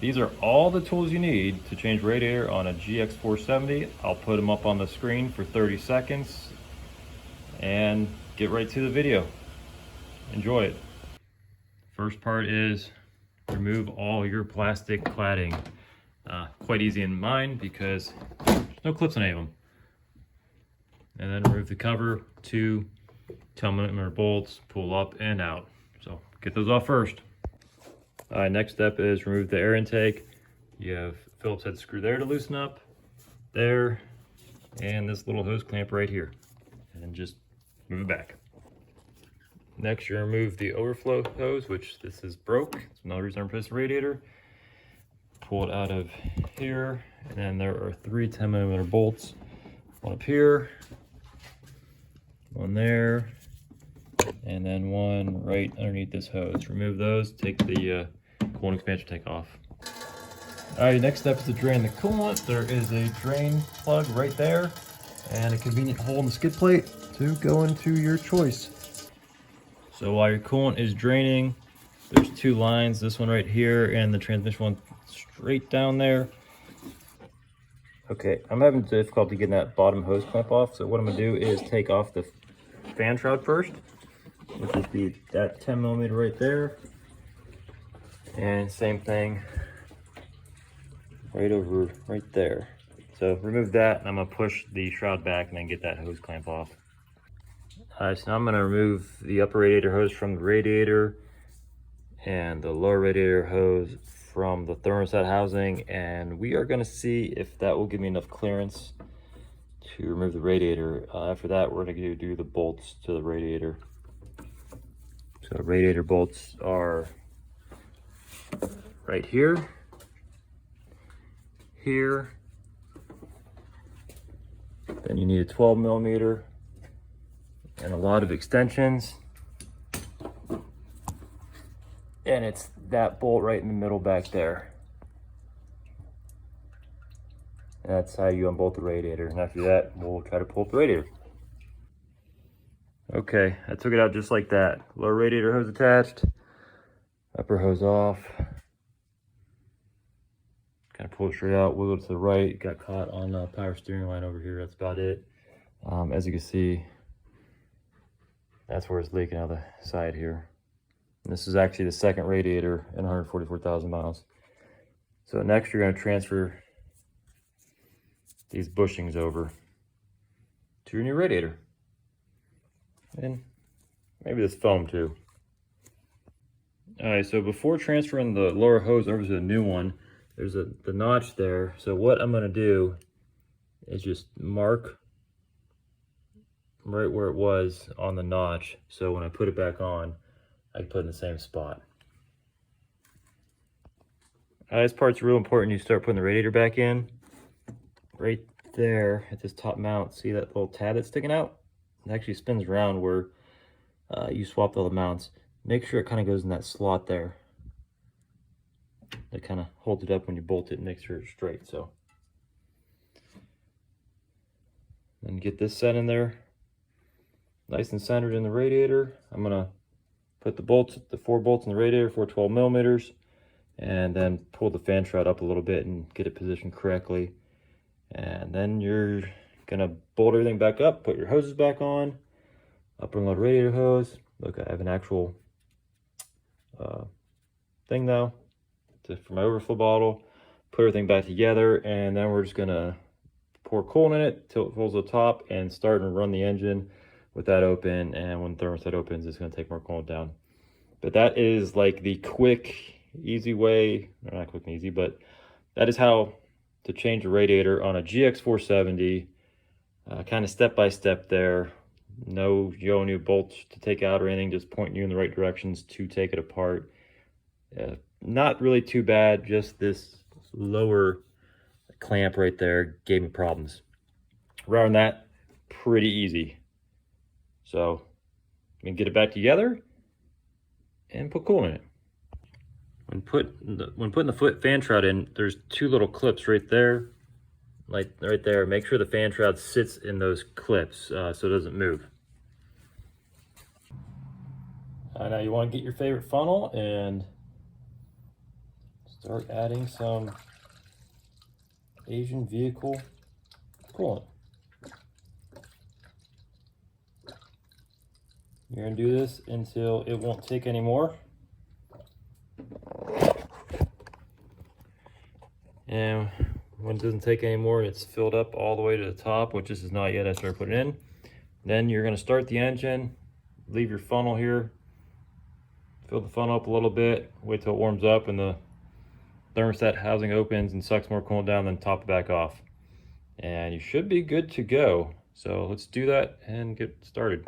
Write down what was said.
These are all the tools you need to change radiator on a GX470. I'll put them up on the screen for 30 seconds and get right to the video. Enjoy it. First part is remove all your plastic cladding. Quite easy in mine because there's no clips on any of them. And then remove the cover, 2 10mm bolts, pull up and out. So get those off first. Next step is remove the air intake. You have Phillips head screw there to loosen up, there, and this little hose clamp right here. And then just move it back. Next, you remove the overflow hose, which this is broke. It's another reason I'm replacing the radiator. Pull it out of here, and then there are 3 10mm bolts. One up here, one there, and then one right underneath this hose. Remove those, take the coolant expansion tank off. Alright, next step is to drain the coolant. There is a drain plug right there and a convenient hole in the skid plate to go into your choice. So while your coolant is draining, there's 2 lines, this one right here and the transmission one straight down there. Okay, I'm having difficulty getting that bottom hose clamp off, so what I'm going to do is take off the fan shroud first, which is that 10mm right there, and same thing right there. So remove that, and I'm going to push the shroud back and then get that hose clamp off. Alright, so now I'm going to remove the upper radiator hose from the radiator and the lower radiator hose from the thermostat housing, and we are going to see if that will give me enough clearance to remove the radiator. After that, we're going to do the bolts to the radiator. So radiator bolts are right here, here, then you need a 12mm and a lot of extensions, and it's that bolt right in the middle back there. And that's how you unbolt the radiator, and after that we'll try to pull up the radiator. Okay, I took it out just like that. Lower radiator hose attached, upper hose off. Kind of pull it straight out, wiggle to the right. Got caught on the power steering line over here. That's about it. As you can see, that's where it's leaking out the side here. And this is actually the second radiator in 144,000 miles. So next you're going to transfer these bushings over to your new radiator. And maybe this foam too. Alright, so before transferring the lower hose over to the new one, there's the notch there. So what I'm going to do is just mark right where it was on the notch, so when I put it back on, I can put it in the same spot. This part's real important. You start putting the radiator back in. Right there at this top mount, see that little tab that's sticking out? It actually spins around where you swapped all the mounts. Make sure it kind of goes in that slot there. That kind of holds it up when you bolt it and makes sure it's straight. So then get this set in there, nice and centered in the radiator. I'm gonna put the 4 bolts in the radiator, 4 12mm, and then pull the fan shroud up a little bit and get it positioned correctly. And then you're gonna bolt everything back up, put your hoses back on, upper and lower radiator hose. Look, I have an actual thing now for my overflow bottle. Put everything back together, and then we're just gonna pour coolant in it till it fills the top and start and run the engine with that open. And when the thermostat opens, it's gonna take more coolant down. But that is like the quick, easy way, or not quick and easy, but that is how to change a radiator on a GX470, kind of step by step there. No showing you bolts to take out or anything, just pointing you in the right directions to take it apart. Not really too bad, just this lower clamp right there gave me problems. Around that, pretty easy. So you can get it back together and put coolant in it. When putting the fan shroud in, there's 2 little clips right there, like right there. Make sure the fan shroud sits in those clips so it doesn't move. Now you want to get your favorite funnel and start adding some Asian vehicle coolant. You're gonna do this until it won't take anymore. And when it doesn't take anymore, it's filled up all the way to the top, which this is not yet. I started putting it in. Then you're gonna start the engine, leave your funnel here, fill the funnel up a little bit, wait till it warms up and the thermostat housing opens and sucks more coolant down, then top it back off. And you should be good to go. So let's do that and get started.